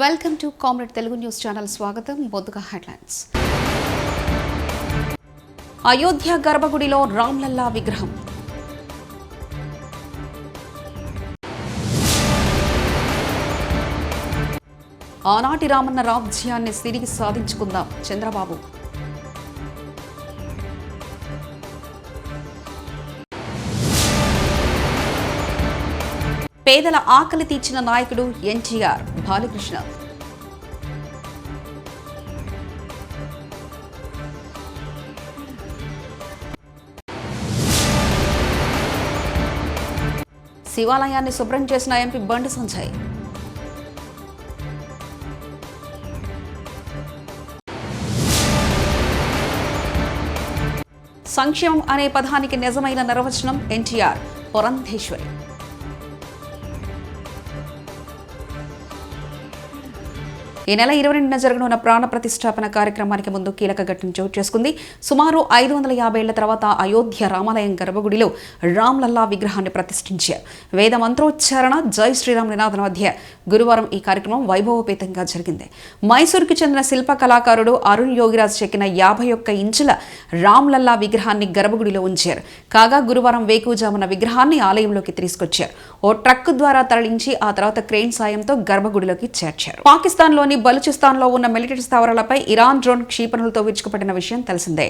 Welcome to comrade Telugu news channel. స్వాగతం. ముందుగా headlines. Ayodhya గర్భగుడిలో రామ్లల్లా విగ్రహం. ఆనాటి రామన్న రాజ్యాన్ని తిరిగి సాధించుకుందాం చంద్రబాబు. పేదల ఆకలి తీర్చిన నాయకుడు ఎన్టీఆర్. బాలకృష్ణ. శివాలయాన్ని శుభ్రం చేసిన ఎంపీ బండి సంజయ్. సంక్షేమం అనే పదానికి నిజమైన నిర్వచనం ఎన్టీఆర్. పురంధేశ్వరి. ఈ నెల 22న జరగనున్న ప్రాణ ప్రతిష్టాపన కార్యక్రమానికి ముందు కీలక ఘటన చోటు చేసుకుంది. సుమారు 550 ఏళ్ల తర్వాత అయోధ్య రామాలయం గర్భగుడిలో రామ్లల్లా విగ్రహాన్ని ప్రతిష్ఠించారు. వేద మంత్రోచ్చారణ, జై శ్రీరామ్ నినాదం మధ్య గురువారం ఈ కార్యక్రమం వైభవోపేతంగా జరిగింది. మైసూరుకు చెందిన శిల్ప కళాకారుడు అరుణ్ యోగిరాజ్ చెక్కిన 51 ఇంచుల రామ్లల్లా విగ్రహాన్ని గర్భగుడిలో ఉంచారు. కాగా గురువారం వేకువజామున విగ్రహాన్ని ఆలయంలోకి తీసుకొచ్చారు. ఓ ట్రక్ ద్వారా తరలించి ఆ తర్వాత క్రెయిన్ సాయంతో గర్భగుడిలోకి చేర్చారు. పాకిస్తాన్లోని బలూచిస్తాన్లో ఉన్న మిలిటరీ స్థావరాలపై ఇరాన్ డ్రోన్ క్షిపణులతో విరుచుకుపడిన విషయం తెలిసిందే.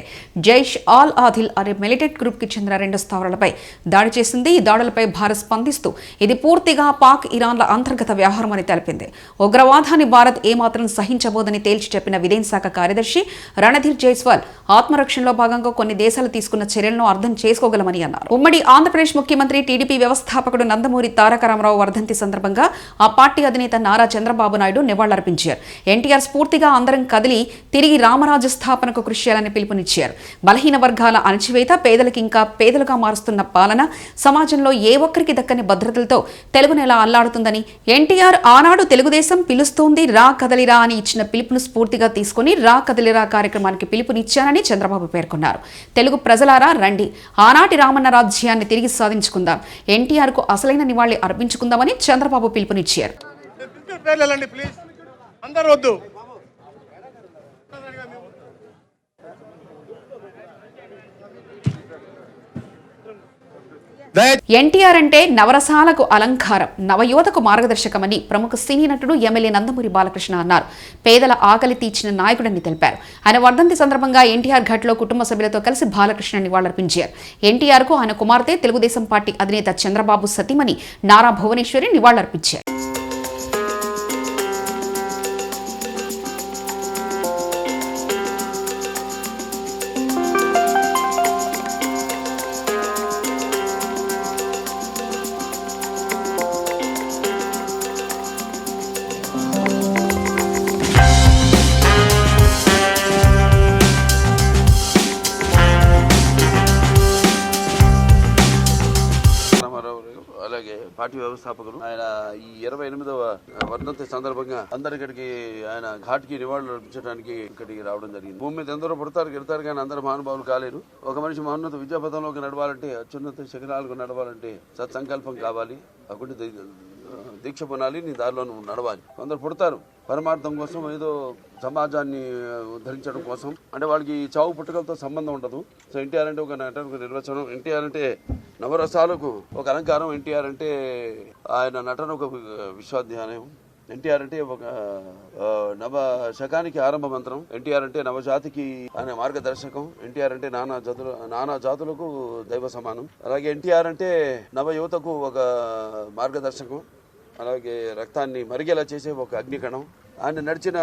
జైష్ ఆల్ ఆదిల్ అనే మిలిటరీ గ్రూప్ కి చెందిన 2 స్థావరాలపై దాడి చేసింది. ఈ దాడులపై భారత్ స్పందిస్తూ ఇది పూర్తిగా పాక్ ఇరాన్ల అంతర్గత వ్యవహారం అని తెలిపింది. ఉగ్రవాదాన్ని భారత్ ఏమాత్రం సహించబోదని తేల్చి చెప్పిన విదేశీ శాఖ కార్యదర్శి రణధీర్ జైస్వాల్ ఆత్మరక్షణలో భాగంగా కొన్ని దేశాలు తీసుకున్న చర్యలను అర్థం చేసుకోగలమని అన్నారు. ఉమ్మడి ఆంధ్రప్రదేశ్ ముఖ్యమంత్రి టీడీపీ వ్యవస్థాపకుడు నందమూరి తారక రామారావు వర్ధంతి సందర్భంగా ఆ పార్టీ అధినేత నారా చంద్రబాబు నాయుడు నివాళులర్పించారు. ఎన్టీఆర్ స్ఫూర్తిగా అందరం కదిలి తిరిగి రామరాజ్య స్థాపనకు కృషి చేయాలని పిలుపునిచ్చారు. బలహీన వర్గాల అణచివేత, పేదలకు ఇంకా పేదలుగా మారుస్తున్న పాలన, సమాజంలో ఏ ఒక్కరికి దక్కని భద్రతలతో తెలుగును ఎలా అల్లాడుతుందని ఎన్టీఆర్ ఆనాడు తెలుగుదేశం పిలుస్తోంది రా కదలిరా అని ఇచ్చిన పిలుపును స్ఫూర్తిగా తీసుకుని రా కదలిరా కార్యక్రమానికి పిలుపునిచ్చానని చంద్రబాబు పేర్కొన్నారు. తెలుగు ప్రజలారా రండి, ఆనాటి రామన్న రాజ్యాన్ని తిరిగి సాధించుకుందాం, ఎన్టీఆర్ కు అసలైన నివాళి అర్పించుకుందామని చంద్రబాబు పిలుపునిచ్చారు. ఎన్టీఆర్ అంటే నవరసాలకు అలంకారం, నవయువతకు మార్గదర్శకమని ప్రముఖ సినీ నటుడు ఎమ్మెల్యే నందమూరి బాలకృష్ణ అన్నారు. పేదల ఆకలి తీర్చిన నాయకుడని తెలిపారు. ఆయన వర్ధంతి సందర్భంగా ఎన్టీఆర్ ఘట్లో కుటుంబ సభ్యులతో కలిసి బాలకృష్ణ నివాళులర్పించారు. ఎన్టీఆర్ కు ఆయన కుమార్తె తెలుగుదేశం పార్టీ అధినేత చంద్రబాబు సతీమణి నారా భువనేశ్వరి నివాళులర్పించారు. అలాగే పార్టీ వ్యవస్థాపకులు ఆయన ఈ 28వ వర్ధంతి సందర్భంగా అందరికడికి ఆయన ఘాట్కి నివాళులు అర్పించడానికి ఇక్కడికి రావడం జరిగింది. భూమి మీద ఎందరో పుడతారు గెడతారు కానీ అందరూ మహానుభావులు కాలేరు. ఒక మనిషి మహోన్నత విద్యాపథంలోకి నడవాలంటే, అత్యున్నత శిఖరాలకు నడవాలంటే సత్సంకల్పం కావాలి, అక్కడ దీక్ష పొనాలి, నీ దారిలో నువ్వు నడవాలి. కొందరు పుడతారు పరమార్థం కోసం, ఏదో సమాజాన్ని ఉద్ధరించడం కోసం, అంటే వాళ్ళకి చావు పుట్టుకలతో సంబంధం ఉండదు. సో ఎన్టీఆర్ అంటే ఒక నటనకు నిర్వచనం, ఎన్టీఆర్ అంటే నవరసాలకు ఒక అలంకారం, ఎన్టీఆర్ అంటే ఆయన నటన ఒక విశ్వాధ్యానం, ఎన్టీఆర్ అంటే ఒక నవ శకానికి ఆరంభ మంత్రం, ఎన్టీఆర్ అంటే నవజాతికి ఆయన మార్గదర్శకం, ఎన్టీఆర్ అంటే నానా జాతులకు దైవ సమానం. అలాగే ఎన్టీఆర్ అంటే నవ యువతకు ఒక మార్గదర్శకం, అలాగే రక్తాన్ని మరిగేలా చేసే ఒక అగ్నికణం. ఆయన నడిచిన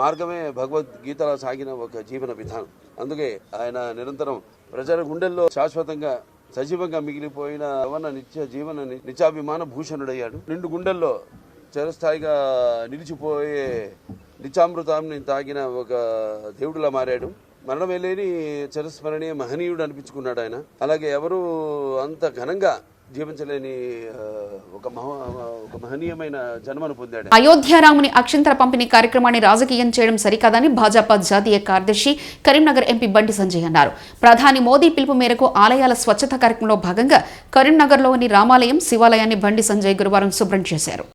మార్గమే భగవద్గీతలో సాగిన ఒక జీవన విధానం. అందుకే ఆయన నిరంతరం ప్రజల గుండెల్లో శాశ్వతంగా సజీవంగా మిగిలిపోయిన నిత్యాభిమాన భూషణుడయ్యాడు. నిండు గుండెల్లో చిరస్థాయిగా నిలిచిపోయే నిత్యామృతాన్ని తాగిన ఒక దేవుడిలా మారాడు. మరణమే లేని చిరస్మరణీయ మహనీయుడు అనిపించుకున్నాడు ఆయన. అలాగే ఎవరు అంత ఘనంగా జీవించలేని ఒక మహనీయమైన జన్మను పొందాడు. అయోధ్య రాముని అక్షంతల పంపిణీ కార్యక్రమాన్ని రాజకీయం చేయడం సరికాదని భాజపా జాతీయ కార్యదర్శి కరీంనగర్ ఎంపీ బండి సంజయ్ అన్నారు. ప్రధాని మోదీ పిలుపు మేరకు ఆలయాల స్వచ్ఛత కార్యక్రమంలో భాగంగా కరీంనగర్లోని రామాలయం, శివాలయాన్ని బండి సంజయ్ గురువారం శుభ్రం చేశారు.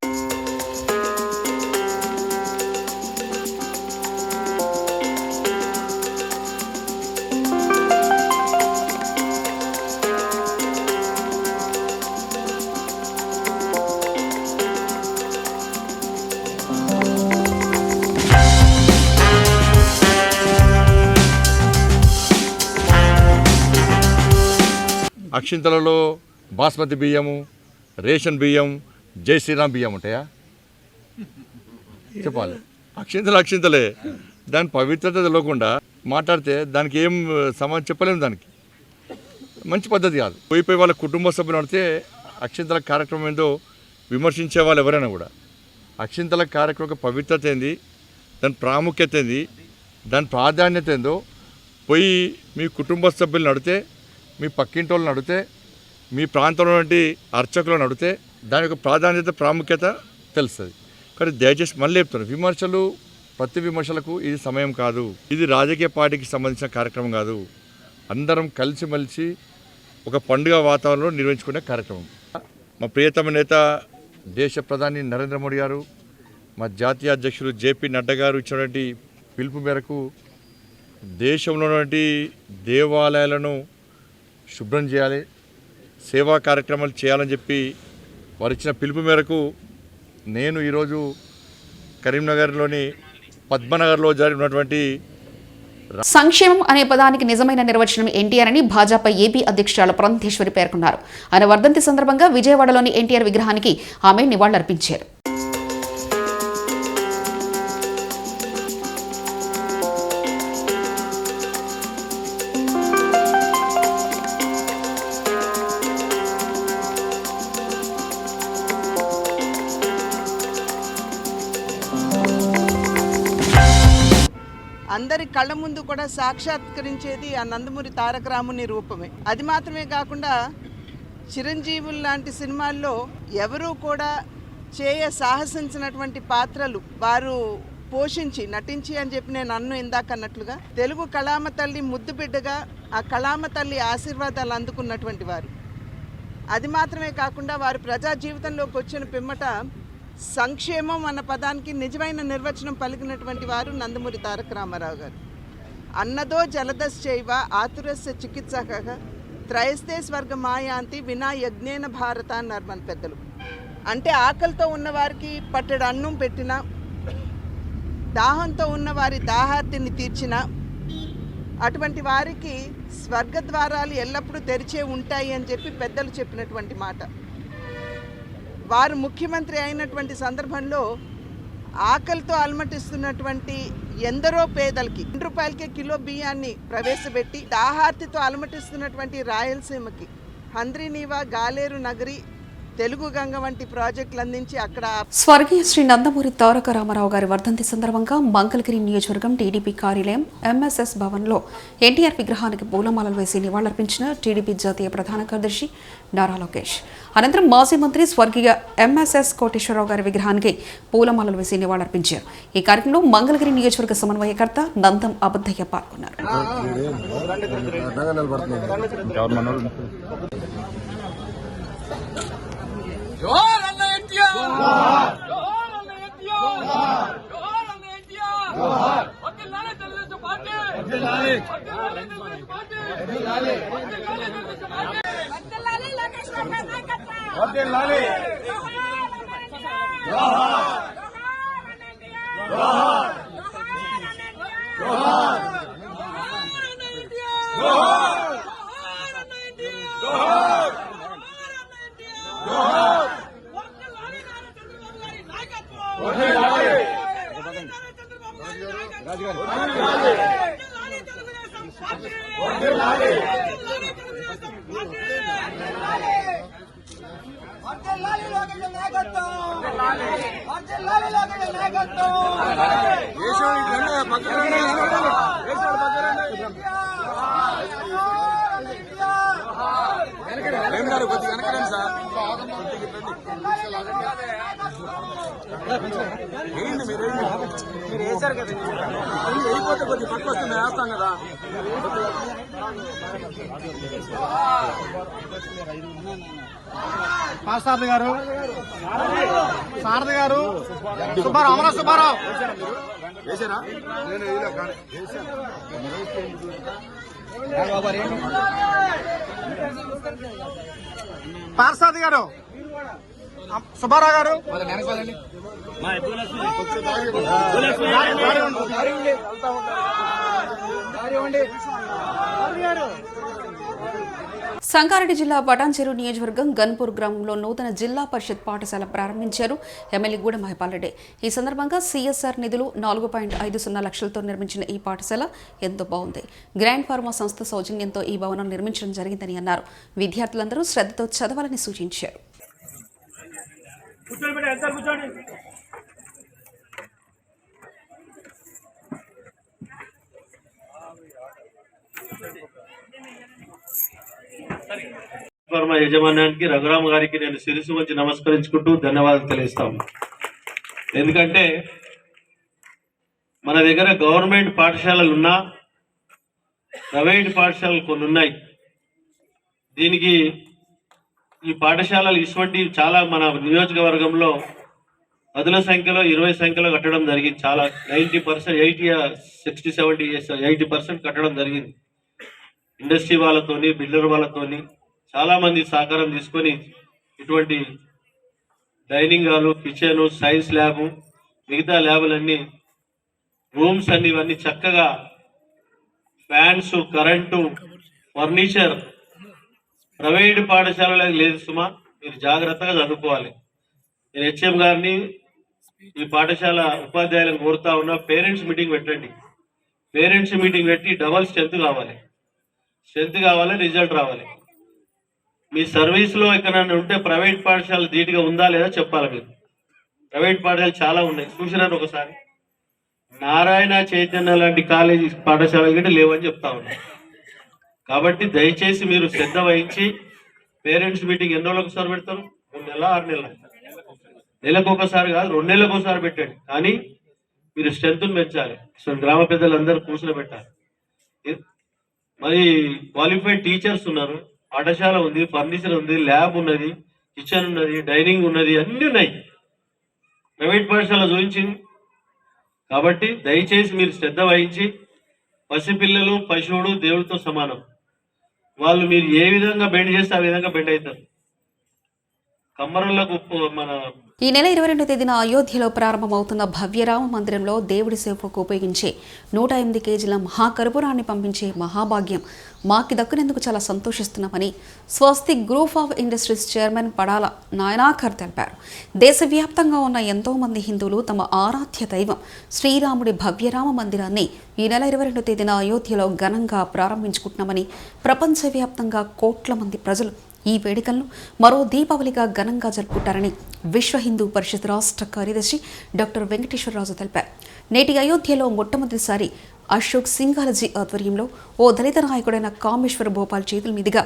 అక్షింతలలో బాస్మతి బియ్యము, రేషన్ బియ్యం, జై శ్రీరామ్ బియ్యం ఉంటాయా? చెప్పాలి. అక్షింతలే. దాని పవిత్రత తెలియకుండా మాట్లాడితే దానికి ఏం సమాధానం చెప్పలేము. దానికి మంచి పద్ధతి కాదు. పోయిపోయి వాళ్ళ కుటుంబ సభ్యులు నడితే అక్షింతల కార్యక్రమం ఏందో విమర్శించే వాళ్ళు ఎవరైనా కూడా అక్షింతల కార్యక్రమం పవిత్రత ఏంది, దాని ప్రాముఖ్యత ఏంది, దాని ప్రాధాన్యత ఏందో పోయి మీ కుటుంబ సభ్యులు నడితే, మీ పక్కింటి వాళ్ళు నడితే, మీ ప్రాంతంలో నుండి అర్చకులు నడితే దాని యొక్క ప్రాధాన్యత ప్రాముఖ్యత తెలుస్తుంది. కానీ దయచేసి మళ్ళీ చెప్తున్నాను, విమర్శలు ప్రతి విమర్శలకు ఇది సమయం కాదు. ఇది రాజకీయ పార్టీకి సంబంధించిన కార్యక్రమం కాదు. అందరం కలిసిమెలిసి ఒక పండుగ వాతావరణంలో నిర్వహించుకునే కార్యక్రమం. మా ప్రియతమ నేత దేశ ప్రధాని నరేంద్ర మోడీ గారు, మా జాతీయ అధ్యక్షులు జేపీ నడ్డా గారు ఇచ్చినటువంటి పిలుపు మేరకు దేశంలో ఉన్నటువంటి దేవాలయాలను శుభ్రం చేయాలి, సేవా కార్యక్రమాలు చేయాలని చెప్పి వారు ఇచ్చిన పిలుపు మేరకు నేను ఈరోజు కరీంనగర్లోని పద్మనగర్లో జరిగినటువంటి సంక్షేమం అనే పదానికి నిజమైన నిర్వచనం ఎన్టీఆర్ అని భాజపా ఏపీ అధ్యక్షురాలు పురంధేశ్వరి పేర్కొన్నారు. ఆయన వర్ధంతి సందర్భంగా విజయవాడలోని ఎన్టీఆర్ విగ్రహానికి ఆమె నివాళులర్పించారు. అందరి కళ్ళ ముందు కూడా సాక్షాత్కరించేది ఆ నందమూరి తారక రాముని రూపమే. అది మాత్రమే కాకుండా చిరంజీవులు లాంటి సినిమాల్లో ఎవరూ కూడా సాహసించినటువంటి పాత్రలు వారు పోషించి నటించి అని చెప్పి నేను ఇందాక అన్నట్లుగా తెలుగు కళామ తల్లి ముద్దు బిడ్డగా ఆ కళామ తల్లి ఆశీర్వాదాలు అందుకున్నటువంటి వారు. అది మాత్రమే కాకుండా వారు ప్రజా జీవితంలోకి వచ్చిన పిమ్మట సంక్షేమం అన్న పదానికి నిజమైన నిర్వచనం పలికినటువంటి వారు నందమూరి తారక రామారావు గారు. అన్నదో జలదశ్చైవ ఆతురస్య చికిత్సక త్రయస్తే స్వర్గ మాయాంతి వినా యజ్ఞేన భారత అన్నారు మన పెద్దలు. అంటే ఆకలితో ఉన్నవారికి పట్టెడు అన్నం పెట్టినా, దాహంతో ఉన్న వారి దాహార్తిని తీర్చిన అటువంటి వారికి స్వర్గద్వారాలు ఎల్లప్పుడూ తెరిచే ఉంటాయి అని చెప్పి పెద్దలు చెప్పినటువంటి మాట. వారు ముఖ్యమంత్రి అయినటువంటి సందర్భంలో ఆకలితో అలమటిస్తున్నటువంటి ఎందరో పేదలకి 2 రూపాయలకే కిలో బియ్యాన్ని ప్రవేశపెట్టి దాహార్తితో అలమటిస్తున్నటువంటి రాయలసీమకి హంద్రీనీవా, గాలేరు నగరి, తెలుగు గంగ వంటి ప్రాజెక్టులు అందించి అక్కడ స్వర్గీయ శ్రీ నందమూరి తారక రామారావు గారి వర్ధంతి సందర్భంగా మంగళగిరి నియోజకవర్గం టీడీపీ కార్యాలయం ఎంఎస్ఎస్ భవన్లో ఎన్టీఆర్ విగ్రహానికి పూలమాలలు వేసి నివాళులర్పించిన టీడీపీ జాతీయ ప్రధాన కార్యదర్శి నారా లోకేష్. అనంతరం మాజీ మంత్రి స్వర్గీయ ఎంఎస్ఎస్ కోటేశ్వరరావు గారి విగ్రహానికి పూలమాలలు వేసి నివాళులర్పించారు. ఈ కార్యక్రమంలో మంగళగిరి నియోజకవర్గ సమన్వయకర్త నందం అబద్దయ్య పాల్గొన్నారు. జోహార్ అన్న ఎన్టీఆర్, జోహార్ అన్న ఎన్టీఆర్, జోహార్ అన్న ఎన్టీఆర్, జోహార్. వదిలాలి తెలుగుదేశం పార్టీ, వదిలాలి తెలుగుదేశం పార్టీ, వదిలాలి తెలుగుదేశం పార్టీ, వదిలాలి లోకేష్ గారి నాయకత్వం, వదిలాలి జోహార్ అన్న ఎన్టీఆర్, జోహార్, జోహార్ అన్న ఎన్టీఆర్, జోహార్, జోహార్ అన్న ఎన్టీఆర్, జోహార్, జోహార్ అన్న ఎన్టీఆర్, జోహార్, జోహార్ అన్న ఎన్టీఆర్, జోహార్, జోహార్ అన్న ఎన్టీఆర్, జోహార్. మీరు వేసారు కదా, అయిపోతే కొద్ది పక్క వస్తుంది, వేస్తాం కదా. సారథి గారు, సారథి గారు, సుబ్బారావు, అమర సుబ్బారావు వేసారా? పార్సాది గారు, సుబ్బారావు గారు, గారు సంగారెడ్డి జిల్లా పటాన్చెరు నియోజకవర్గం గన్పూర్ గ్రామంలో నూతన జిల్లా పరిషత్ పాఠశాల ప్రారంభించారు ఎమ్మెల్యే గూడ మహిపాల్ రెడ్డి. ఈ సందర్భంగా CSR నిధులు 4.50 లక్షలతో నిర్మించిన ఈ పాఠశాల ఎంతో బాగుంది. గ్రాండ్ ఫార్మా సంస్థ సౌజన్యంతో ఈ భవనం నిర్మించడం జరిగిందని అన్నారు. విద్యార్థులందరూ శ్రద్ధతో చదవాలని సూచించారు. ఫార్మా యజమాన్యానికి రఘురామ్ గారికి నేను శిరస్సు వంచి నమస్కరించుకుంటూ ధన్యవాదాలు తెలియస్తాము. ఎందుకంటే మన దగ్గర గవర్నమెంట్ పాఠశాలలు ఉన్నా ప్రైవేట్ పాఠశాలలు కొన్ని ఉన్నాయి. దీనికి ఈ పాఠశాలలు ఇటువంటి చాలా మన నియోజకవర్గంలో 10 సంఖ్యలో 20 సంఖ్యలో కట్టడం జరిగింది. చాలా 90%, 80% కట్టడం జరిగింది. ఇండస్ట్రీ వాళ్ళతోని, బిల్డర్ వాళ్ళతోని చాలా మంది సహకారం తీసుకొని ఇటువంటి dining hall, kitchen, science lab, మిగతా ల్యాబులన్నీ, రూమ్స్ అన్ని ఇవన్నీ చక్కగా ఫ్యాన్స్, కరెంటు, ఫర్నిచర్ ప్రైవేట్ పాఠశాలలో లేదు సుమా. మీరు జాగ్రత్తగా చదువుకోవాలి. నేను HM గారిని, ఈ పాఠశాల ఉపాధ్యాయులను కోరుతా ఉన్నా, పేరెంట్స్ మీటింగ్ పెట్టండి. పేరెంట్స్ మీటింగ్ పెట్టి డబల్ స్ట్రెంత్ కావాలి, రిజల్ట్ రావాలి. మీ సర్వీస్లో ఎక్కడైనా ఉంటే ప్రైవేట్ పాఠశాల ధీటుగా ఉందా లేదా చెప్పాలి. మీరు ప్రైవేట్ పాఠశాలలు చాలా ఉన్నాయి, చూసినాను ఒకసారి. నారాయణ చైతన్య లాంటి కాలేజీ పాఠశాలలు కూడా లేవని చెప్తా ఉన్నా. కాబట్టి దయచేసి మీరు శ్రద్ధ వహించి పేరెంట్స్ మీటింగ్ ఎన్ని రోజులకు ఒకసారి పెడతారు? 3 నెలల 6 నెలల, నెలకు ఒకసారి కాదు 2 నెలలకు ఒకసారి పెట్టండి. కానీ మీరు స్ట్రెంత్ను పెంచాలి. సో గ్రామ పెద్దలందరూ కూర్చొని పెట్టాలి. మరి క్వాలిఫైడ్ టీచర్స్ ఉన్నారు, పాఠశాల ఉంది, ఫర్నిచర్ ఉంది, ల్యాబ్ ఉన్నది, కిచెన్ ఉన్నది, డైనింగ్ ఉన్నది, అన్నీ ఉన్నాయి. ప్రైవేట్ పాఠశాల చూపించింది. కాబట్టి దయచేసి మీరు శ్రద్ధ వహించి, పసిపిల్లలు పశువుడు దేవుడితో సమానం. వాళ్ళు మీరు ఏ విధంగా బెండ్ చేస్తే ఆ విధంగా బెండ్ అవుతారు. కమ్మరులకు మన ఈ నెల 22వ తేదీన అయోధ్యలో ప్రారంభమవుతున్న భవ్యరామ మందిరంలో దేవుడి సేవకు ఉపయోగించే 108 కేజీల మహాకర్పూరాన్ని పంపించే మహాభాగ్యం మాకి దక్కునేందుకు చాలా సంతోషిస్తున్నామని Swastik group of industries chairman Padala Nayanakar తెలిపారు. దేశవ్యాప్తంగా ఉన్న ఎంతో మంది హిందువులు తమ ఆరాధ్య దైవం శ్రీరాముడి భవ్యరామ మందిరాన్ని ఈ నెల 22వ తేదీన అయోధ్యలో ఘనంగా ప్రారంభించుకుంటున్నామని, ప్రపంచవ్యాప్తంగా కోట్ల మంది ప్రజలు ఈ వేడుకలను మరో దీపావళిగా ఘనంగా జరుపుకుంటారని విశ్వ హిందూ పరిషత్ రాష్ట్ర కార్యదర్శి డాక్టర్ వెంకటేశ్వరరాజు తెలిపారు. నేటి అయోధ్యలో మొట్టమొదటిసారి అశోక్ సింఘాలజీ ఆధ్వర్యంలో ఓ దళిత నాయకుడైన కామేశ్వర భోపాల్ చేతుల మీదుగా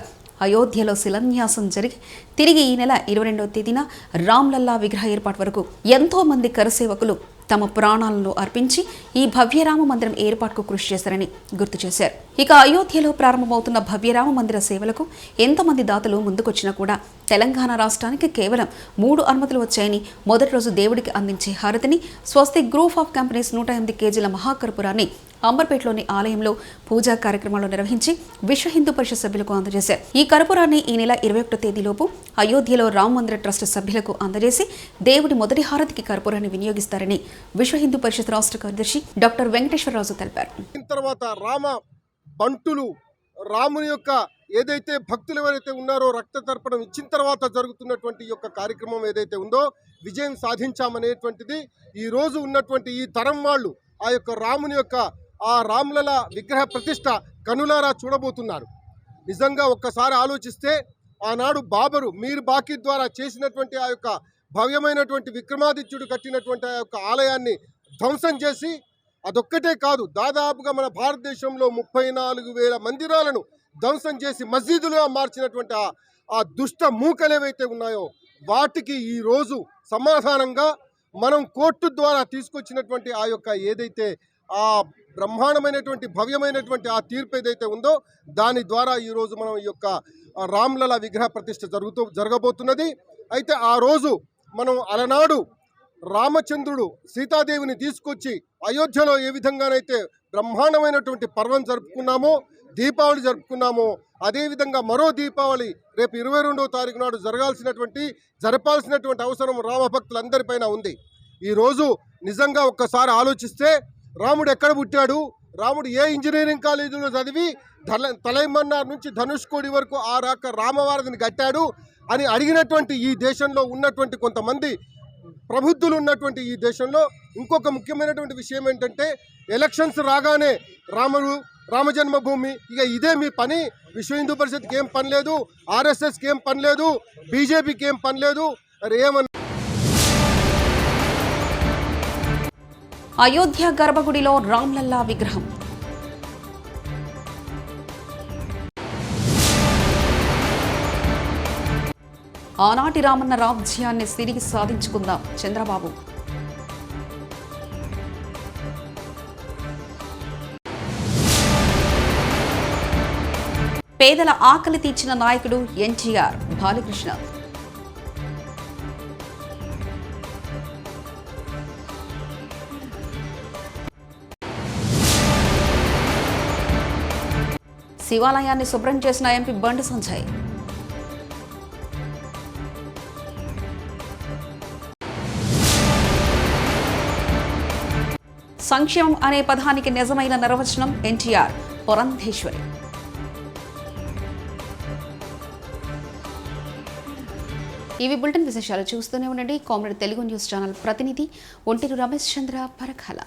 అయోధ్యలో శిలాన్యాసం జరిగి తిరిగి ఈ నెల 22వ తేదీన రామ్లల్లా విగ్రహ ఏర్పాటు వరకు ఎంతో మంది కరసేవకులు తమ ప్రాణాలను అర్పించి ఈ భవ్యరామ మందిరం ఏర్పాటుకు కృషి చేశారని గుర్తు చేశారు. ఇక అయోధ్యలో ప్రారంభమవుతున్న భవ్యరామ మందిర సేవలకు ఎంతమంది దాతలు ముందుకొచ్చినా కూడా తెలంగాణ రాష్ట్రానికి కేవలం 3 అనుమతులు వచ్చాయని, మొదటి రోజు దేవుడికి అందించే హారతిని స్వస్తిక్ గ్రూప్ ఆఫ్ కంపెనీస్ 108 కేజీల మహాకర్పూరాన్ని అంబర్పేటలోని ఆలయంలో పూజా కార్యక్రమాలు నిర్వహించి విశ్వ హిందూ పరిషత్ సభ్యులకు అందజేశారు. ఈ కర్పూరాన్ని ఈ నెల 21వ తేదీలోపు అయోధ్యలో రామ మందిర ట్రస్ట్ సభ్యులకు అందజేసి దేవుడి మొదటి హారతికి కర్పూరాన్ని వినియోగిస్తారని విశ్వ హిందూ పరిషత్ రాష్ట్ర కార్యదర్శి డాక్టర్ వెంకటేశ్వరరాజు తెలిపారు. తర్వాత రామ బంటులు రాముని యొక్క ఏదైతే భక్తులు ఎవరైతే ఉన్నారో రక్త తర్పణం ఇచ్చిన తర్వాత జరుగుతున్నటువంటి యొక్క కార్యక్రమం ఏదైతే ఉందో విజయం సాధించామనేటువంటిది ఈ రోజు ఉన్నటువంటి ఈ తరం వాళ్ళు ఆ యొక్క రాముని యొక్క ఆ రామ్లల విగ్రహ ప్రతిష్ట కనులారా చూడబోతున్నారు. నిజంగా ఒక్కసారి ఆలోచిస్తే ఆనాడు బాబరు మీర్ బాకీ ద్వారా చేసినటువంటి ఆ యొక్క భవ్యమైనటువంటి విక్రమాదిత్యుడు కట్టినటువంటి ఆ యొక్క ఆలయాన్ని ధ్వంసం చేసి, అదొక్కటే కాదు దాదాపుగా మన భారతదేశంలో 34,000 మందిరాలను ధ్వంసం చేసి మసీదులుగా మార్చినటువంటి ఆ దుష్ట మూకలు ఏవైతే ఉన్నాయో వాటికి ఈరోజు సమాధానంగా మనం కోర్టు ద్వారా తీసుకొచ్చినటువంటి ఆ యొక్క ఏదైతే ఆ బ్రహ్మాండమైనటువంటి భవ్యమైనటువంటి ఆ తీర్పు ఏదైతే ఉందో దాని ద్వారా ఈరోజు మనం ఈ యొక్క రామ్లల విగ్రహ ప్రతిష్ఠ జరగబోతున్నది. అయితే ఆ రోజు మనం అలనాడు రామచంద్రుడు సీతాదేవిని తీసుకొచ్చి అయోధ్యలో ఏ విధంగానైతే బ్రహ్మాండమైనటువంటి పర్వం జరుపుకున్నామో, దీపావళి జరుపుకున్నామో, అదేవిధంగా మరో దీపావళి రేపు 22వ తారీఖు నాడు జరపాల్సినటువంటి అవసరం రామభక్తులందరిపైన ఉంది. ఈరోజు నిజంగా ఒక్కసారి ఆలోచిస్తే రాముడు ఎక్కడ పుట్టాడు, రాముడు ఏ ఇంజనీరింగ్ కాలేజీలో చదివి తలైమన్నార్ నుంచి ధనుష్కోడి వరకు ఆ రాక రామవారధిని కట్టాడు అని అడిగినటువంటి ఈ దేశంలో ఉన్నటువంటి కొంతమంది ప్రబుద్ధులు ఉన్నటువంటి ఈ దేశంలో ఇంకొక ముఖ్యమైనటువంటి విషయం ఏంటంటే ఎలక్షన్స్ రాగానే రామజన్మభూమి ఇక ఇదే మీ పని, విశ్వ హిందూ పరిషత్కి ఏం పని లేదు, ఆర్ఎస్ఎస్కి ఏం పని లేదు, బీజేపీకి ఏం పని లేదు మరి ఏమన్నా. అయోధ్య గర్భగుడిలో రామ్లల్లా విగ్రహం. ఆనాటి రామన్న రాజ్యాన్ని తిరిగి సాధించుకుందాం చంద్రబాబు. పేదల ఆకలి తీర్చిన నాయకుడు ఎన్టీఆర్. బాలకృష్ణ. శివాలయాన్ని శుభ్రం చేసిన ఎంపీ బండి సంజయ్. సంక్షేమం అనే పదానికి నిజమైన నిర్వచనం ఎన్టీఆర్. పురంధేశ్వరి. ఇవి బులెటిన్ విశేషాలు. చూస్తూనే ఉండండి కామ్రేడ్ తెలుగు న్యూస్ ఛానల్. ప్రతినిధి ఒంటేరు రమేష్ చంద్ర పరకాల.